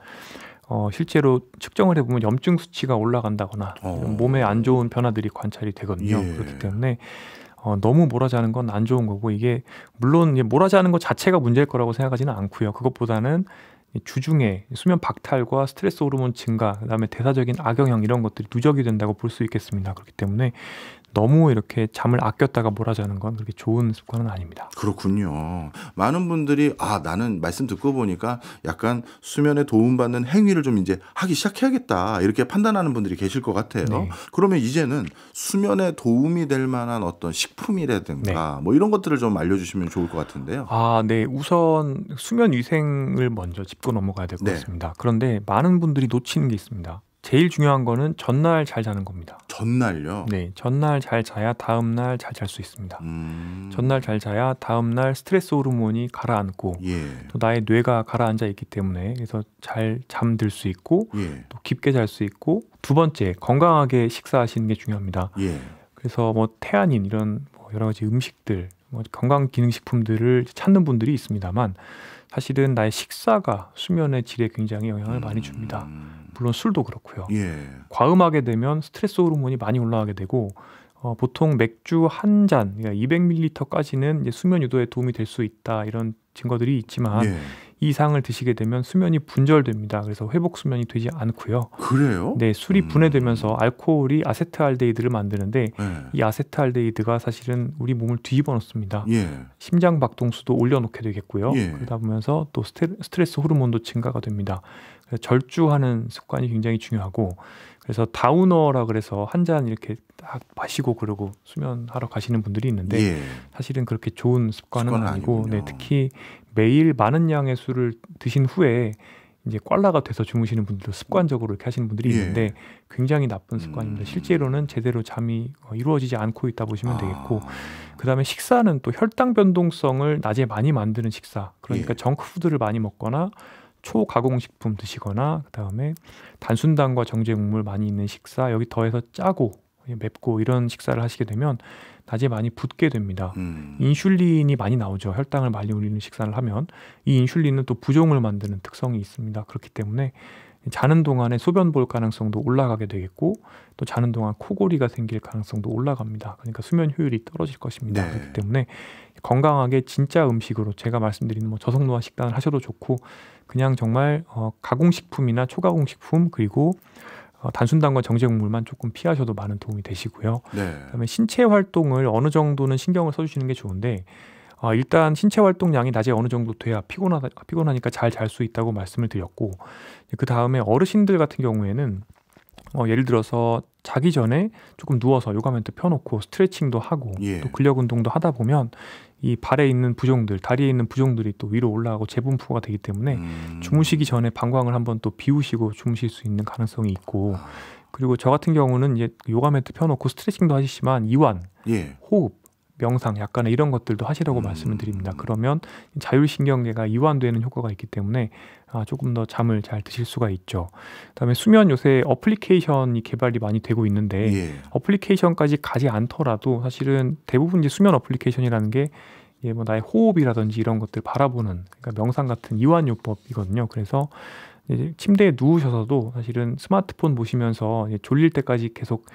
실제로 측정을 해보면 염증 수치가 올라간다거나 몸에 안 좋은 변화들이 관찰이 되거든요. 예. 그렇기 때문에 너무 몰아자는 건 안 좋은 거고, 이게 물론 몰아자는 것 자체가 문제일 거라고 생각하지는 않고요. 그것보다는 주중에 수면 박탈과 스트레스 호르몬 증가, 그다음에 대사적인 악영향 이런 것들이 누적이 된다고 볼 수 있겠습니다. 그렇기 때문에 너무 이렇게 잠을 아꼈다가 몰아자는 건 그렇게 좋은 습관은 아닙니다. 그렇군요. 많은 분들이 나는 말씀 듣고 보니까 약간 수면에 도움받는 행위를 좀 이제 하기 시작해야겠다 이렇게 판단하는 분들이 계실 것 같아요. 네. 그러면 이제는 수면에 도움이 될 만한 어떤 식품이라든가 뭐 이런 것들을 좀 알려주시면 좋을 것 같은데요. 네. 우선 수면 위생을 먼저 짚고 넘어가야 될 것 같습니다. 그런데 많은 분들이 놓치는 게 있습니다. 제일 중요한 거는 전날 잘 자는 겁니다. 전날요? 네, 전날 잘 자야 다음날 잘 잘 수 있습니다. 전날 잘 자야 다음날 스트레스 호르몬이 가라앉고 또 나의 뇌가 가라앉아 있기 때문에, 그래서 잘 잠들 수 있고 또 깊게 잘 수 있고, 두 번째 건강하게 식사하시는 게 중요합니다. 그래서 태아닌 이런 여러 가지 음식들, 건강 기능식품들을 찾는 분들이 있습니다만, 사실은 나의 식사가 수면의 질에 굉장히 영향을 많이 줍니다. 물론 술도 그렇고요. 과음하게 되면 스트레스 호르몬이 많이 올라가게 되고, 보통 맥주 한 잔, 그러니까 200ml까지는 이제 수면 유도에 도움이 될 수 있다 이런 증거들이 있지만 이 이상을 드시게 되면 수면이 분절됩니다. 그래서 회복 수면이 되지 않고요. 그래요? 네, 술이 분해되면서 알코올이 아세트알데히드를 만드는데 이 아세트알데히드가 사실은 우리 몸을 뒤집어 놓습니다. 심장 박동수도 올려놓게 되겠고요. 그러다 보면서 또 스트레스 호르몬도 증가가 됩니다. 그래서 절주하는 습관이 굉장히 중요하고, 그래서 다우너라 그래서 한 잔 이렇게 딱 마시고 그러고 수면하러 가시는 분들이 있는데 사실은 그렇게 좋은 습관은 아니고, 특히 매일 많은 양의 술을 드신 후에 이제 꽐라가 돼서 주무시는 분들도 습관적으로 이렇게 하시는 분들이 있는데 굉장히 나쁜 습관입니다. 실제로는 제대로 잠이 이루어지지 않고 있다 보시면 되겠고, 그다음에 식사는 또 혈당 변동성을 낮에 많이 만드는 식사, 그러니까 정크푸드를 많이 먹거나 초가공식품 드시거나, 그다음에 단순당과 정제국물 많이 있는 식사, 여기 더해서 짜고 맵고 이런 식사를 하시게 되면 낮에 많이 붓게 됩니다. 인슐린이 많이 나오죠. 혈당을 많이 올리는 식사를 하면 이 인슐린은 또 부종을 만드는 특성이 있습니다. 그렇기 때문에 자는 동안에 소변 볼 가능성도 올라가게 되겠고, 또 자는 동안 코골이가 생길 가능성도 올라갑니다. 그러니까 수면 효율이 떨어질 것입니다. 그렇기 때문에 건강하게 진짜 음식으로, 제가 말씀드리는 저속노화 식단을 하셔도 좋고, 그냥 정말 가공식품이나 초가공식품, 그리고 단순당과 정제국물만 조금 피하셔도 많은 도움이 되시고요. 그다음에 신체 활동을 어느 정도는 신경을 써주시는 게 좋은데, 일단 신체 활동량이 낮에 어느 정도 돼야 피곤하니까 잘 잘 수 있다고 말씀을 드렸고, 그 다음에 어르신들 같은 경우에는 예를 들어서 자기 전에 조금 누워서 요가 매트 펴놓고 스트레칭도 하고 또 근력 운동도 하다 보면 이 발에 있는 부종들, 다리에 있는 부종들이 또 위로 올라가고 재분포가 되기 때문에 주무시기 전에 방광을 한번 또 비우시고 주무실 수 있는 가능성이 있고, 그리고 저 같은 경우는 이제 요가 매트 펴놓고 스트레칭도 하시지만 이완, 호흡, 명상, 약간의 이런 것들도 하시라고 말씀을 드립니다. 그러면 자율신경계가 이완되는 효과가 있기 때문에 조금 더 잠을 잘 드실 수가 있죠. 그다음에 수면 요새 어플리케이션이 개발이 많이 되고 있는데 어플리케이션까지 가지 않더라도 사실은 대부분 이제 수면 어플리케이션이라는 게 나의 호흡이라든지 이런 것들 바라보는, 그러니까 명상 같은 이완요법이거든요. 그래서 이제 침대에 누우셔서도 사실은 스마트폰 보시면서 졸릴 때까지 계속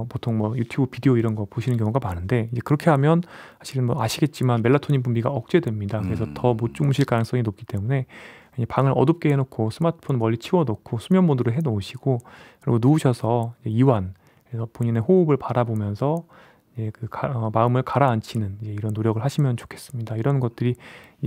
보통 유튜브 비디오 이런 거 보시는 경우가 많은데, 이제 그렇게 하면 사실은 아시겠지만 멜라토닌 분비가 억제됩니다. 그래서 더 못 주무실 가능성이 높기 때문에 방을 어둡게 해놓고 스마트폰 멀리 치워놓고 수면 모드로 해놓으시고, 그리고 누우셔서 이완, 그래서 본인의 호흡을 바라보면서 마음을 가라앉히는 이런 노력을 하시면 좋겠습니다. 이런 것들이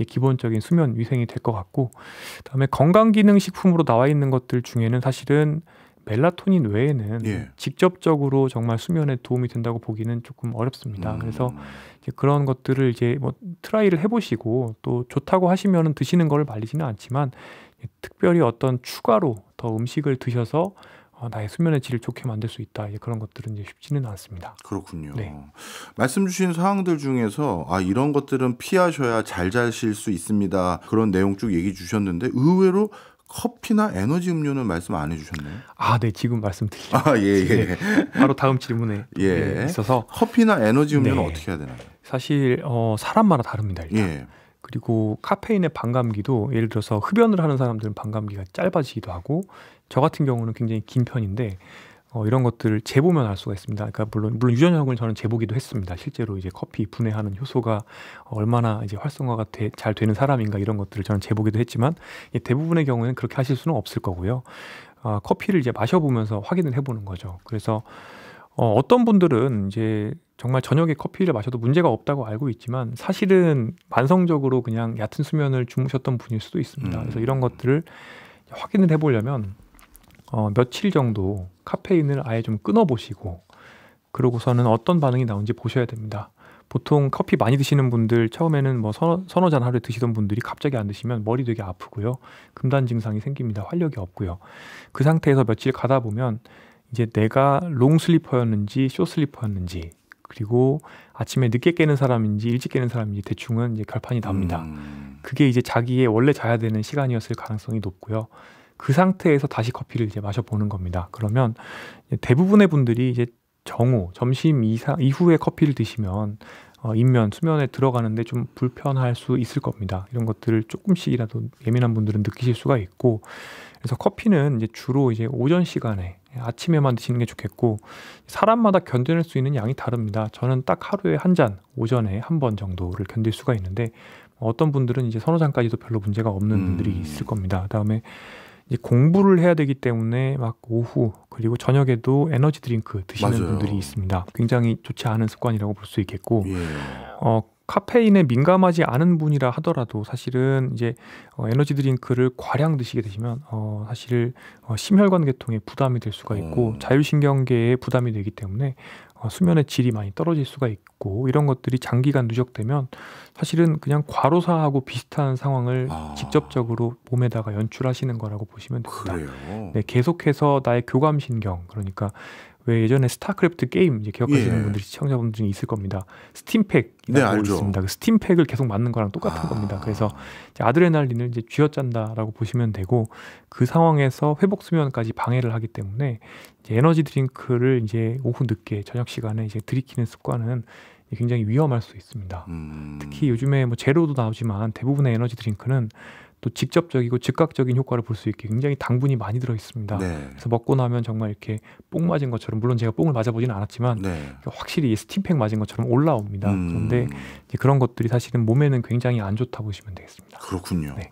기본적인 수면 위생이 될 것 같고, 그다음에 건강기능식품으로 나와 있는 것들 중에는 사실은 멜라토닌 외에는 직접적으로 정말 수면에 도움이 된다고 보기는 조금 어렵습니다. 그래서 그런 것들을 이제 트라이를 해보시고 또 좋다고 하시면 드시는 걸 말리지는 않지만, 특별히 어떤 추가로 더 음식을 드셔서 나의 수면의 질을 좋게 만들 수 있다, 그런 것들은 이제 쉽지는 않습니다. 그렇군요. 말씀 주신 사항들 중에서 이런 것들은 피하셔야 잘 자실 수 있습니다, 그런 내용 쭉 얘기 주셨는데, 의외로 커피나 에너지 음료는 말씀 안 해주셨나요? 네, 지금 말씀드리죠. 예. 바로 다음 질문에 있어서 커피나 에너지 음료는 어떻게 해야 되나요? 사실 사람마다 다릅니다. 일단. 그리고 카페인의 반감기도 예를 들어서 흡연을 하는 사람들은 반감기가 짧아지기도 하고 저 같은 경우는 굉장히 긴 편인데 이런 것들을 재보면 알 수가 있습니다. 그러니까 물론 유전형을 저는 재보기도 했습니다. 실제로 이제 커피 분해하는 효소가 얼마나 이제 활성화가 잘 되는 사람인가 이런 것들을 저는 재보기도 했지만 대부분의 경우에는 그렇게 하실 수는 없을 거고요. 커피를 이제 마셔보면서 확인을 해보는 거죠. 그래서 어떤 분들은 이제 정말 저녁에 커피를 마셔도 문제가 없다고 알고 있지만 사실은 만성적으로 그냥 얕은 수면을 주무셨던 분일 수도 있습니다. 그래서 이런 것들을 확인을 해보려면 며칠 정도 카페인을 아예 좀 끊어보시고 그러고서는 어떤 반응이 나오는지 보셔야 됩니다. 보통 커피 많이 드시는 분들 처음에는 뭐 서너 잔 하루에 드시던 분들이 갑자기 안 드시면 머리 되게 아프고요. 금단 증상이 생깁니다. 활력이 없고요. 그 상태에서 며칠 가다 보면 이제 내가 롱슬리퍼였는지 숏슬리퍼였는지 그리고 아침에 늦게 깨는 사람인지 일찍 깨는 사람인지 대충은 이제 결판이 납니다. 그게 이제 자기의 원래 자야 되는 시간이었을 가능성이 높고요. 그 상태에서 다시 커피를 이제 마셔보는 겁니다. 그러면 대부분의 분들이 이제 점심 이후에 커피를 드시면 수면에 들어가는데 좀 불편할 수 있을 겁니다. 이런 것들을 조금씩이라도 예민한 분들은 느끼실 수가 있고, 그래서 커피는 이제 주로 이제 오전 시간에 아침에만 드시는 게 좋겠고, 사람마다 견뎌낼 수 있는 양이 다릅니다. 저는 딱 하루에 한 잔, 오전에 한 번 정도를 견딜 수가 있는데, 어떤 분들은 이제 서너 잔까지도 별로 문제가 없는 분들이 있을 겁니다. 그다음에 이제 공부를 해야 되기 때문에 막 오후 그리고 저녁에도 에너지 드링크 드시는 맞아요. 분들이 있습니다. 굉장히 좋지 않은 습관이라고 볼 수 있겠고, 카페인에 민감하지 않은 분이라 하더라도 사실은 이제 에너지 드링크를 과량 드시게 되시면 사실 심혈관 계통에 부담이 될 수가 있고 자율신경계에 부담이 되기 때문에 수면의 질이 많이 떨어질 수가 있고, 이런 것들이 장기간 누적되면 사실은 그냥 과로사하고 비슷한 상황을 직접적으로 몸에다가 연출하시는 거라고 보시면 됩니다. 그래요? 네, 계속해서 나의 교감신경, 그러니까 왜 예전에 스타크래프트 게임 이제 기억하시는 분들이 시청자분들 중에 있을 겁니다. 스팀팩이라고 있습니다. 그 스팀팩을 계속 맞는 거랑 똑같은 겁니다. 그래서 이제 아드레날린을 이제 쥐어짠다라고 보시면 되고, 그 상황에서 회복 수면까지 방해를 하기 때문에 이제 에너지 드링크를 이제 오후 늦게 저녁 시간에 이제 들이키는 습관은 굉장히 위험할 수 있습니다. 특히 요즘에 뭐 제로도 나오지만 대부분의 에너지 드링크는 또 직접적이고 즉각적인 효과를 볼 수 있게 굉장히 당분이 많이 들어 있습니다. 네. 그래서 먹고 나면 정말 이렇게 뽕 맞은 것처럼, 물론 제가 뽕을 맞아보지는 않았지만 확실히 스팀팩 맞은 것처럼 올라옵니다. 그런데 이제 그런 것들이 사실은 몸에는 굉장히 안 좋다 보시면 되겠습니다. 그렇군요. 네.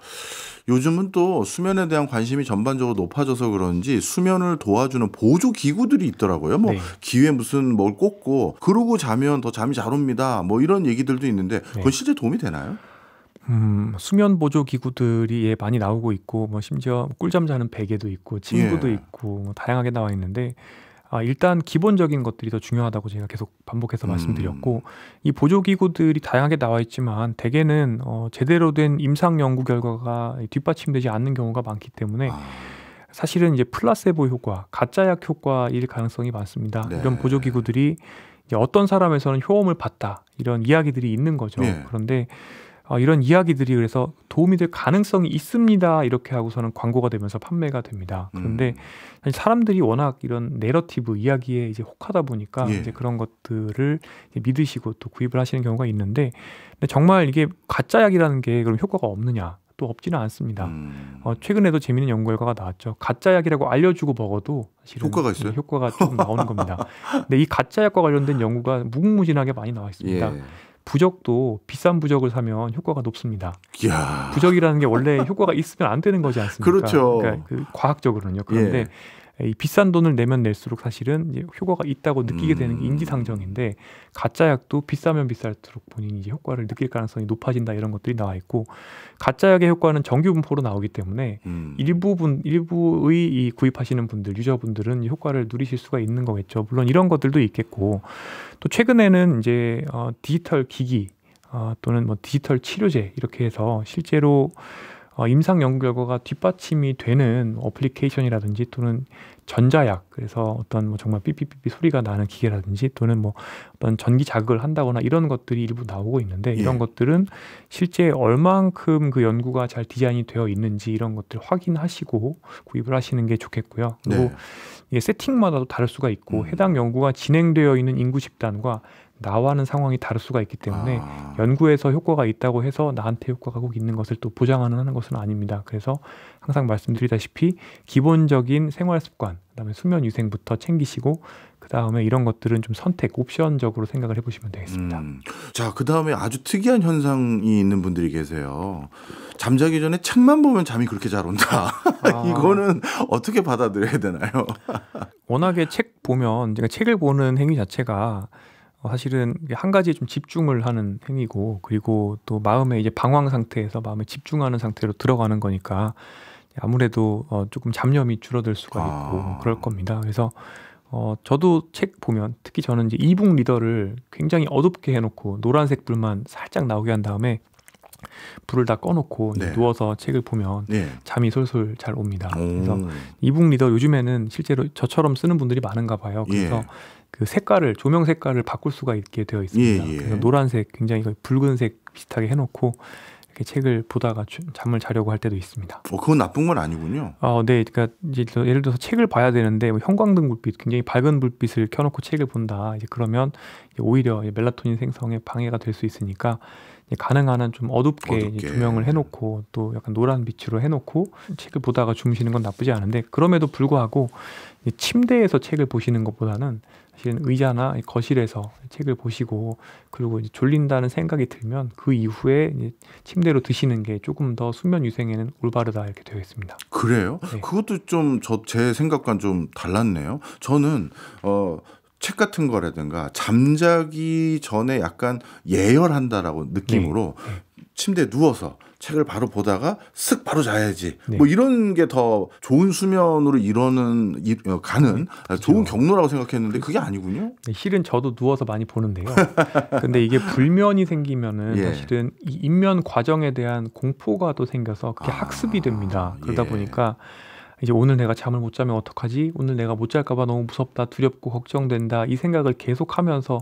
요즘은 또 수면에 대한 관심이 전반적으로 높아져서 그런지 수면을 도와주는 보조 기구들이 있더라고요. 뭐 귀에 무슨 뭘 꽂고 그러고 자면 더 잠이 잘 옵니다. 뭐 이런 얘기들도 있는데 그건 실제 도움이 되나요? 수면 보조 기구들이 많이 나오고 있고, 뭐 심지어 꿀잠 자는 베개도 있고 침구도 있고 뭐 다양하게 나와 있는데, 일단 기본적인 것들이 더 중요하다고 제가 계속 반복해서 말씀드렸고, 이 보조 기구들이 다양하게 나와 있지만 대개는 제대로 된 임상 연구 결과가 뒷받침되지 않는 경우가 많기 때문에 사실은 이제 플라세보 효과, 가짜약 효과일 가능성이 많습니다. 이런 보조 기구들이 이제 어떤 사람에서는 효험을 봤다, 이런 이야기들이 있는 거죠. 그런데 이런 이야기들이 그래서 도움이 될 가능성이 있습니다, 이렇게 하고서는 광고가 되면서 판매가 됩니다. 그런데 사람들이 워낙 이런 내러티브 이야기에 이제 혹하다 보니까 이제 그런 것들을 이제 믿으시고 또 구입을 하시는 경우가 있는데, 근데 정말 이게 가짜약이라는 게 그럼 효과가 없느냐? 또 없지는 않습니다. 최근에도 재미있는 연구 결과가 나왔죠. 가짜약이라고 알려주고 먹어도 사실은 효과가 있어요? 효과가 좀 나오는 겁니다. 근데 이 가짜약과 관련된 연구가 무궁무진하게 많이 나와 있습니다. 부적도 비싼 부적을 사면 효과가 높습니다. 부적이라는 게 원래 효과가 있으면 안 되는 거지 않습니까? 그렇죠. 그러니까 과학적으로는요. 그런데 이 비싼 돈을 내면 낼수록 사실은 이제 효과가 있다고 느끼게 되는 게 인지상정인데, 가짜약도 비싸면 비쌀수록 본인이 이제 효과를 느낄 가능성이 높아진다, 이런 것들이 나와 있고, 가짜약의 효과는 정규 분포로 나오기 때문에 일부의 이 구입하시는 분들, 유저분들은 효과를 누리실 수가 있는 거겠죠. 물론 이런 것들도 있겠고, 또 최근에는 이제 디지털 기기 또는 뭐 디지털 치료제, 이렇게 해서 실제로 임상 연구 결과가 뒷받침이 되는 어플리케이션이라든지 또는 전자약, 그래서 어떤 뭐 정말 삐삐삐삐 소리가 나는 기계라든지 또는 뭐 어떤 전기 자극을 한다거나 이런 것들이 일부 나오고 있는데 이런 것들은 실제 얼만큼 그 연구가 잘 디자인이 되어 있는지 이런 것들 확인하시고 구입을 하시는 게 좋겠고요. 그리고 이게 세팅마다도 다를 수가 있고 해당 연구가 진행되어 있는 인구 집단과 나와는 상황이 다를 수가 있기 때문에 연구에서 효과가 있다고 해서 나한테 효과가 꼭 있는 것을 또 보장하는 것은 아닙니다. 그래서 항상 말씀드리다시피 기본적인 생활 습관, 그다음에 수면 위생부터 챙기시고 그다음에 이런 것들은 좀 선택, 옵션적으로 생각을 해보시면 되겠습니다. 자, 그다음에 아주 특이한 현상이 있는 분들이 계세요. 잠자기 전에 책만 보면 잠이 그렇게 잘 온다. 이거는 어떻게 받아들여야 되나요? 워낙에 책 보면 제가 책을 보는 행위 자체가 사실은 한 가지에 좀 집중을 하는 행위고 그리고 또 마음의 이제 방황 상태에서 마음에 집중하는 상태로 들어가는 거니까 아무래도 조금 잡념이 줄어들 수가 있고 그럴 겁니다. 그래서 저도 책 보면 특히 저는 이제 이북 리더를 굉장히 어둡게 해놓고 노란색 불만 살짝 나오게 한 다음에 불을 다 꺼놓고 누워서 책을 보면 잠이 솔솔 잘 옵니다. 그래서 이북 리더 요즘에는 실제로 저처럼 쓰는 분들이 많은가 봐요. 그래서 그 색깔을, 조명 색깔을 바꿀 수가 있게 되어 있습니다. 그래서 노란색, 굉장히 붉은색 비슷하게 해놓고 이렇게 책을 보다가 잠을 자려고 할 때도 있습니다. 그건 나쁜 건 아니군요. 네, 그러니까 이제 예를 들어서 책을 봐야 되는데 뭐 형광등 불빛, 굉장히 밝은 불빛을 켜놓고 책을 본다. 이제 그러면 오히려 멜라토닌 생성에 방해가 될 수 있으니까 가능한 한 좀 어둡게 조명을 해놓고 또 약간 노란 빛으로 해놓고 책을 보다가 주무시는 건 나쁘지 않은데 그럼에도 불구하고 침대에서 책을 보시는 것보다는 사실은 의자나 거실에서 책을 보시고 그리고 이제 졸린다는 생각이 들면 그 이후에 이제 침대로 드시는 게 조금 더 수면 위생에는 올바르다 이렇게 되어 있습니다. 그래요? 네. 그것도 좀 제 생각과는 좀 달랐네요. 저는 책 같은 거라든가 잠자기 전에 약간 예열한다라고 느낌으로 침대에 누워서 책을 바로 보다가 쓱 바로 자야지. 뭐 이런 게 더 좋은 수면으로 가는 좋은 경로라고 생각했는데 그게 아니군요. 실은 저도 누워서 많이 보는데요. 근데 이게 불면이 생기면은 사실은 이 입면 과정에 대한 공포가 또 생겨서 그게 학습이 됩니다. 그러다 보니까 이제 오늘 내가 잠을 못 자면 어떡하지? 오늘 내가 못 잘까 봐 너무 무섭다, 두렵고 걱정된다. 이 생각을 계속하면서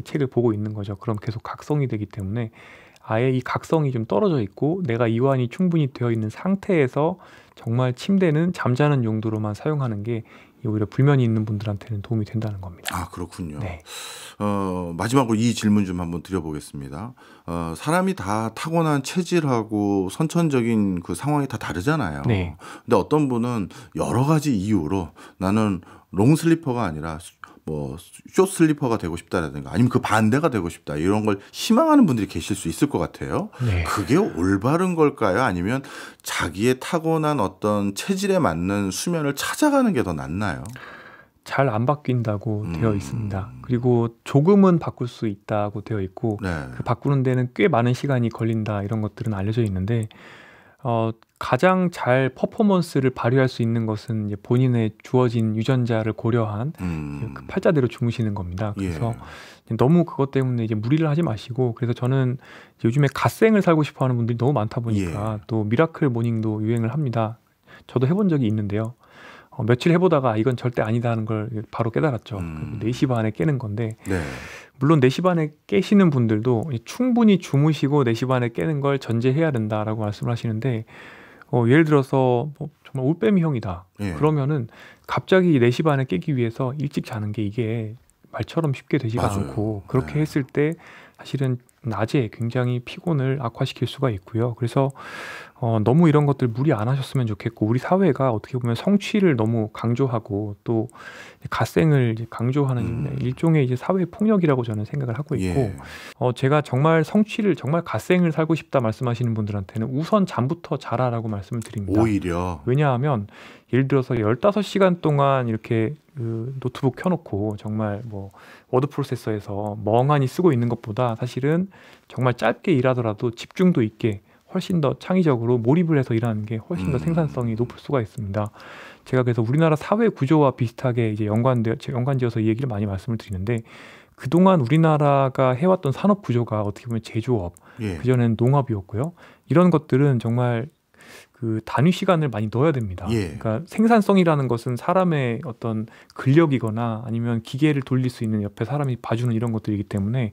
책을 보고 있는 거죠. 그럼 계속 각성이 되기 때문에 아예 이 각성이 좀 떨어져 있고 내가 이완이 충분히 되어 있는 상태에서 정말 침대는 잠자는 용도로만 사용하는 게 오히려 불면이 있는 분들한테는 도움이 된다는 겁니다. 그렇군요. 마지막으로 이 질문 좀 한번 드려보겠습니다. 사람이 다 타고난 체질하고 선천적인 그 상황이 다 다르잖아요. 근데 어떤 분은 여러 가지 이유로 나는 롱슬리퍼가 아니라 뭐 숏슬리퍼가 되고 싶다라든가 아니면 그 반대가 되고 싶다 이런 걸 희망하는 분들이 계실 수 있을 것 같아요. 그게 올바른 걸까요? 아니면 자기의 타고난 어떤 체질에 맞는 수면을 찾아가는 게 더 낫나요? 잘 안 바뀐다고 되어 있습니다. 그리고 조금은 바꿀 수 있다고 되어 있고 그 바꾸는 데는 꽤 많은 시간이 걸린다 이런 것들은 알려져 있는데 가장 잘 퍼포먼스를 발휘할 수 있는 것은 이제 본인의 주어진 유전자를 고려한 그 팔자대로 주무시는 겁니다. 그래서 너무 그것 때문에 이제 무리를 하지 마시고 그래서 저는 요즘에 갓생을 살고 싶어하는 분들이 너무 많다 보니까 또 미라클 모닝도 유행을 합니다. 저도 해본 적이 있는데요. 며칠 해보다가 이건 절대 아니다 하는 걸 바로 깨달았죠. 4시 반에 깨는 건데 물론 4시 반에 깨시는 분들도 충분히 주무시고 4시 반에 깨는 걸 전제해야 된다라고 말씀을 하시는데 예를 들어서 뭐 정말 올빼미형이다. 그러면은 갑자기 4시 반에 깨기 위해서 일찍 자는 게 이게 말처럼 쉽게 되지가 않고 그렇게 했을 때 사실은 낮에 굉장히 피곤을 악화시킬 수가 있고요. 그래서 너무 이런 것들 무리 안 하셨으면 좋겠고 우리 사회가 어떻게 보면 성취를 너무 강조하고 또 갓생을 이제 강조하는 일종의 이제 사회 폭력이라고 저는 생각을 하고 있고 제가 정말 성취를 정말 갓생을 살고 싶다 말씀하시는 분들한테는 우선 잠부터 자라라고 말씀을 드립니다. 오히려 왜냐하면 예를 들어서 15시간 동안 이렇게 그 노트북 켜놓고 정말 뭐 워드 프로세서에서 멍하니 쓰고 있는 것보다 사실은 정말 짧게 일하더라도 집중도 있게 훨씬 더 창의적으로 몰입을 해서 일하는 게 훨씬 더 생산성이 높을 수가 있습니다. 제가 그래서 우리나라 사회 구조와 비슷하게 이제 연관지어서 이 얘기를 많이 말씀을 드리는데 그동안 우리나라가 해왔던 산업 구조가 어떻게 보면 제조업, 그전에는 농업이었고요. 이런 것들은 정말 그 단위 시간을 많이 넣어야 됩니다. 그러니까 생산성이라는 것은 사람의 어떤 근력이거나 아니면 기계를 돌릴 수 있는 옆에 사람이 봐주는 이런 것들이기 때문에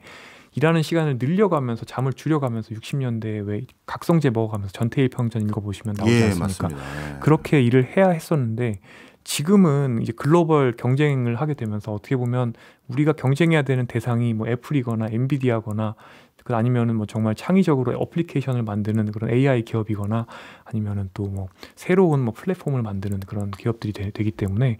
일하는 시간을 늘려가면서 잠을 줄여가면서 60년대에 왜 각성제 먹어가면서 전태일 평전 읽어보시면 나오지 않습니까? 그렇게 일을 해야 했었는데 지금은 이제 글로벌 경쟁을 하게 되면서 어떻게 보면 우리가 경쟁해야 되는 대상이 뭐 애플이거나 엔비디아거나 아니면은 뭐 정말 창의적으로 애플리케이션을 만드는 그런 AI 기업이거나 아니면은 또 뭐 새로운 뭐 플랫폼을 만드는 그런 기업들이 되기 때문에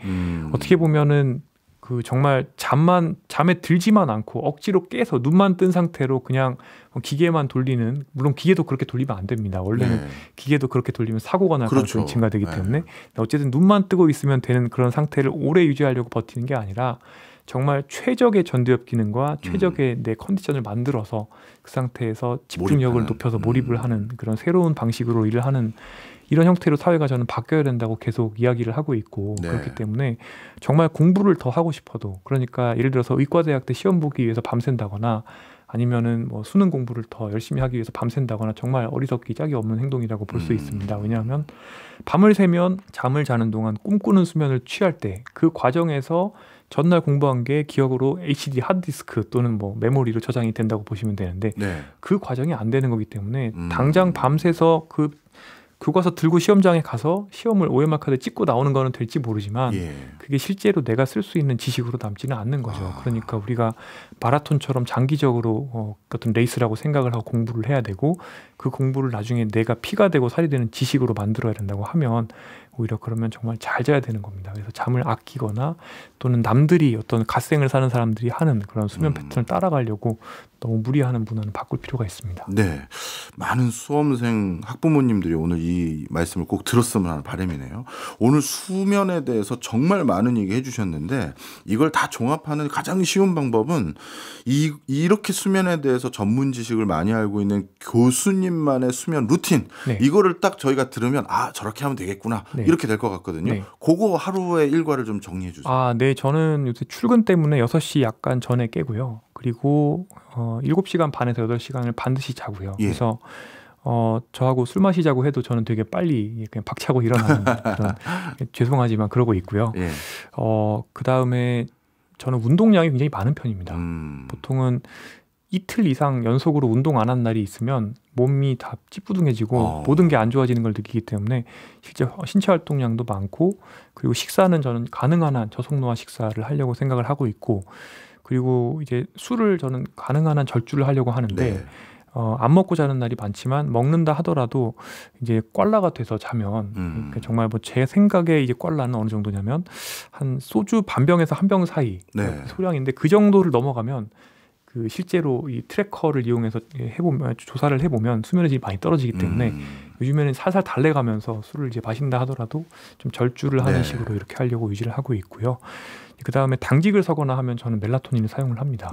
어떻게 보면은 그 정말 잠에 들지만 않고 억지로 깨서 눈만 뜬 상태로 그냥 기계만 돌리는, 물론 기계도 그렇게 돌리면 안 됩니다. 원래는 기계도 그렇게 돌리면 사고가 날 가능성이 증가되기 때문에 어쨌든 눈만 뜨고 있으면 되는 그런 상태를 오래 유지하려고 버티는 게 아니라 정말 최적의 전두엽 기능과 최적의 내 컨디션을 만들어서 그 상태에서 집중력을 높여서 몰입을 하는 그런 새로운 방식으로 일을 하는 이런 형태로 사회가 저는 바뀌어야 된다고 계속 이야기를 하고 있고 그렇기 때문에 정말 공부를 더 하고 싶어도, 그러니까 예를 들어서 의과대학 때 시험 보기 위해서 밤샌다거나 아니면은 뭐 수능 공부를 더 열심히 하기 위해서 밤샌다거나 정말 어리석기 짝이 없는 행동이라고 볼 수 있습니다. 왜냐하면 밤을 새면 잠을 자는 동안 꿈꾸는 수면을 취할 때 그 과정에서 전날 공부한 게 기억으로 HD 하드디스크 또는 뭐 메모리로 저장이 된다고 보시면 되는데 그 과정이 안 되는 거기 때문에 당장 밤새서 그 교과서 들고 시험장에 가서 시험을 OMR 카드 찍고 나오는 거는 될지 모르지만 그게 실제로 내가 쓸 수 있는 지식으로 남지는 않는 거죠. 그러니까 우리가 마라톤처럼 장기적으로 어떤 레이스라고 생각을 하고 공부를 해야 되고 그 공부를 나중에 내가 피가 되고 살이 되는 지식으로 만들어야 된다고 하면 오히려 그러면 정말 잘 자야 되는 겁니다. 그래서 잠을 아끼거나 또는 남들이 어떤 갓생을 사는 사람들이 하는 그런 수면 패턴을 따라가려고 너무 무리하는 문화는 바꿀 필요가 있습니다. 네, 많은 수험생 학부모님들이 오늘 이 말씀을 꼭 들었으면 하는 바람이네요. 오늘 수면에 대해서 정말 많은 얘기 해주셨는데 이걸 다 종합하는 가장 쉬운 방법은 이렇게 수면에 대해서 전문 지식을 많이 알고 있는 교수님만의 수면 루틴, 이거를 딱 저희가 들으면 아 저렇게 하면 되겠구나 이렇게 될 것 같거든요. 그거 하루의 일과를 좀 정리해 주세요. 아, 네, 저는 요새 출근 때문에 6시 약간 전에 깨고요. 그리고 7시간 반에서 8시간을 반드시 자고요. 그래서 저하고 술 마시자고 해도 저는 되게 빨리 그냥 박차고 일어나는 그런 죄송하지만 그러고 있고요. 그 다음에 저는 운동량이 굉장히 많은 편입니다. 보통은 이틀 이상 연속으로 운동 안 한 날이 있으면 몸이 다 찌뿌둥해지고 모든 게 안 좋아지는 걸 느끼기 때문에 실제 신체 활동량도 많고, 그리고 식사는 저는 가능한 한 저속노화 식사를 하려고 생각을 하고 있고, 그리고 이제 술을 저는 가능한 한 절주를 하려고 하는데 안 먹고 자는 날이 많지만 먹는다 하더라도 이제 꽐라가 돼서 자면 그러니까 정말 뭐 제 생각에 이제 꽐라는 어느 정도냐면 한 소주 반병에서 한 병 사이 소량인데 그 정도를 넘어가면 그 실제로 이 트래커를 이용해서 해보면 조사를 해보면 수면의 질이 많이 떨어지기 때문에 요즘에는 살살 달래가면서 술을 이제 마신다 하더라도 좀 절주를 하는 식으로 이렇게 하려고 유지를 하고 있고요. 그 다음에 당직을 서거나 하면 저는 멜라토닌을 사용을 합니다.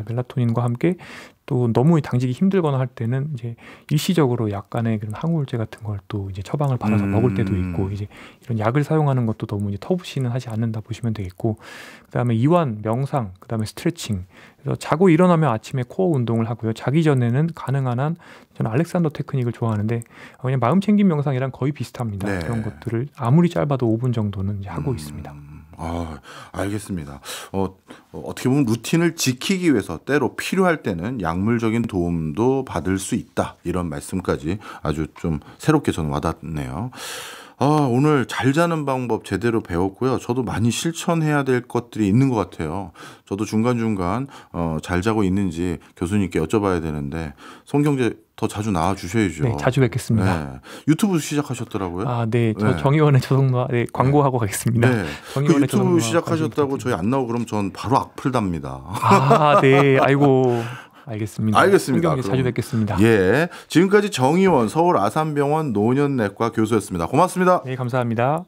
멜라토닌과 함께 또 너무 당직이 힘들거나 할 때는 이제 일시적으로 약간의 그런 항우울제 같은 걸 또 이제 처방을 받아서 먹을 때도 있고, 이제 이런 약을 사용하는 것도 너무 이제 터부시는 하지 않는다 보시면 되겠고, 그 다음에 이완, 명상, 그 다음에 스트레칭. 그래서 자고 일어나면 아침에 코어 운동을 하고요. 자기 전에는 가능한 한 저는 알렉산더 테크닉을 좋아하는데 그냥 마음 챙김 명상이랑 거의 비슷합니다. 그런 것들을 아무리 짧아도 5분 정도는 이제 하고 있습니다. 아, 알겠습니다. 어떻게 보면 루틴을 지키기 위해서 때로 필요할 때는 약물적인 도움도 받을 수 있다, 이런 말씀까지 아주 좀 새롭게 저는 와닿네요. 오늘 잘 자는 방법 제대로 배웠고요. 저도 많이 실천해야 될 것들이 있는 것 같아요. 저도 중간중간 잘 자고 있는지 교수님께 여쭤봐야 되는데 송경재 더 자주 나와 주셔야죠. 네, 자주 뵙겠습니다. 유튜브 시작하셨더라고요. 아, 네, 저 정의원의 저속노화 광고하고 가겠습니다. 정의원의 그 유튜브 시작하셨다고 저희 안 나오고 그럼 전 바로 악플답니다. 아, 네, 아이고. 알겠습니다. 송경재 자주 뵙겠습니다. 지금까지 정의원 서울 아산병원 노년내과 교수였습니다. 고맙습니다. 네, 감사합니다.